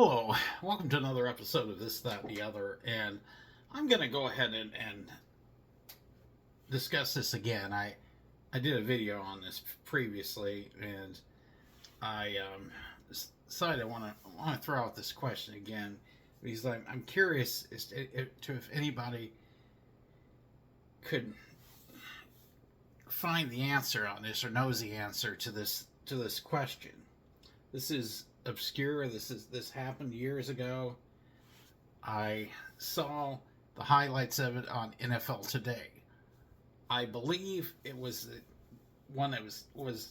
Hello, welcome to another episode of This, That, the Other, and I'm going to go ahead and discuss this again. I did a video on this previously, and I decided I want to throw out this question again because I'm curious as to if anybody could find the answer on this or knows the answer to this question. This is obscure. This happened years ago. I saw the highlights of it on NFL Today. I believe it was the one that was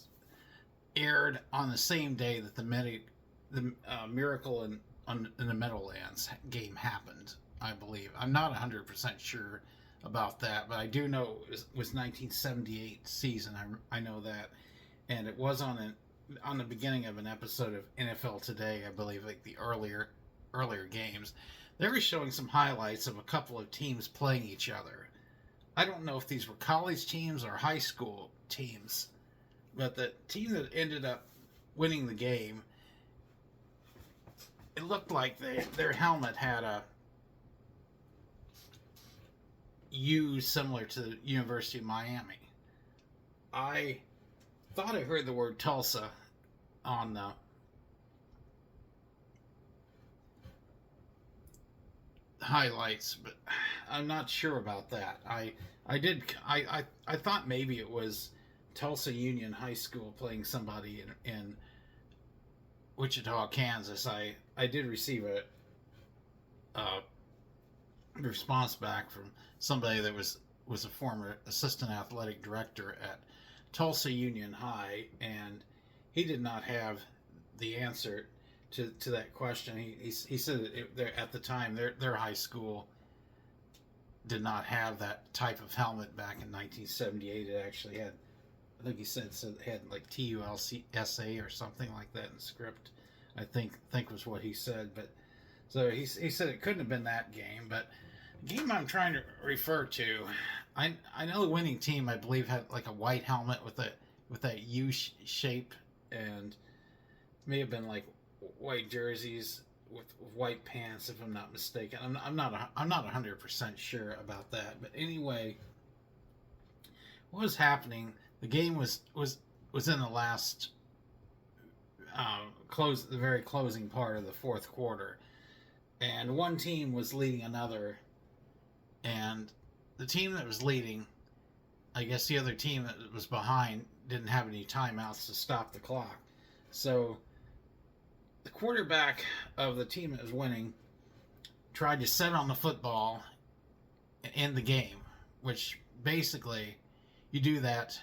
aired on the same day that the Miracle in the Meadowlands game happened. I believe. I'm not 100% sure about that, but I do know it was 1978 season. I know that, and it was on the beginning of an episode of NFL Today, I believe, like the earlier games. They were showing some highlights of a couple of teams playing each other. I don't know if these were college teams or high school teams, but the team that ended up winning the game, it looked like their helmet had a U similar to the University of Miami. I thought I heard the word Tulsa on the highlights, but I'm not sure about that. I thought maybe it was Tulsa Union High School playing somebody in Wichita, Kansas. I did receive a response back from somebody that was a former assistant athletic director at Tulsa Union High, and he did not have the answer to that question. He said that at the time their high school did not have that type of helmet back in 1978. It actually had, I think he said it had like TULSA or something like that in the script. I think was what he said. But so he said it couldn't have been that game. But the game I'm trying to refer to, I know the winning team, I believe, had like a white helmet with that U shape, and may have been like white jerseys with white pants, if I'm not mistaken. I'm not 100% sure about that. But anyway, what was happening? The game was in the last the very closing part of the fourth quarter, and one team was leading another, and the team that was leading, I guess the other team that was behind didn't have any timeouts to stop the clock. So the quarterback of the team that was winning tried to set on the football and end the game, which basically you do that,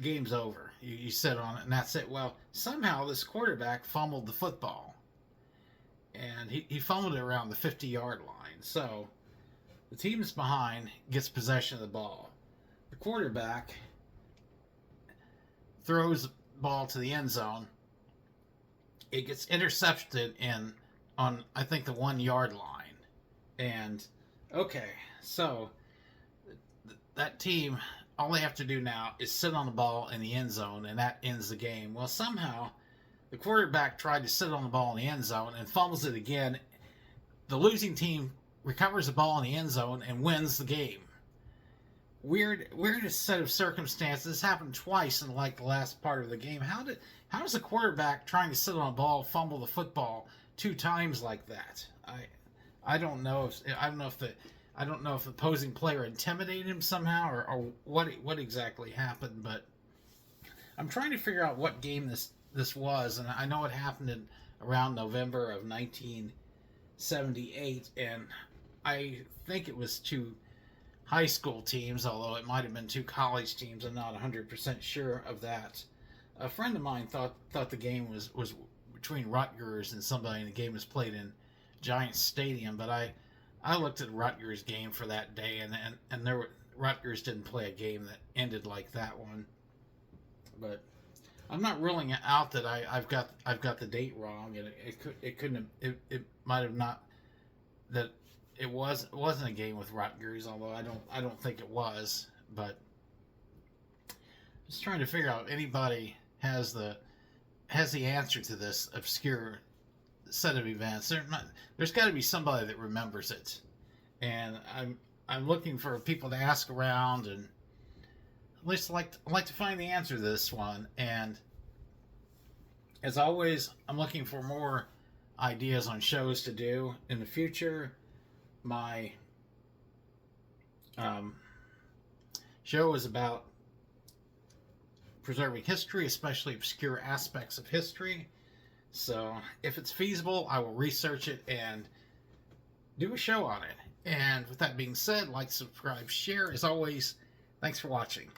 game's over. You sit on it and that's it. Well, somehow this quarterback fumbled the football, and he fumbled it around the 50-yard line. So the team that's behind gets possession of the ball. The quarterback throws the ball to the end zone. It gets intercepted on I think the 1-yard line. And okay, so that team, all they have to do now is sit on the ball in the end zone, and that ends the game. Well, somehow the quarterback tried to sit on the ball in the end zone and fumbles it again. The losing team recovers the ball in the end zone and wins the game. Weirdest set of circumstances. This happened twice in like the last part of the game. How does a quarterback trying to sit on a ball fumble the football 2 times like that? I don't know if the opposing player intimidated him somehow or what exactly happened. But I'm trying to figure out what game this was, and I know it happened around November of 1978, and I think it was 2 high school teams, although it might have been 2 college teams. I'm not 100% sure of that. A friend of mine thought the game was between Rutgers and somebody, and the game was played in Giants Stadium. But I looked at Rutgers game for that day, and Rutgers didn't play a game that ended like that one. But I'm not ruling out that I've got the date wrong, and it might have not, that it wasn't a game with Rutgers, although I don't think it was. But just trying to figure out if anybody has the answer to this obscure set of events. There's got to be somebody that remembers it, and I'm looking for people to ask around, and at least like to find the answer to this one. And as always, I'm looking for more ideas on shows to do in the future. My show is about preserving history, especially obscure aspects of history. So if it's feasible, I will research it and do a show on it. And with that being said, like, subscribe, share. As always, thanks for watching.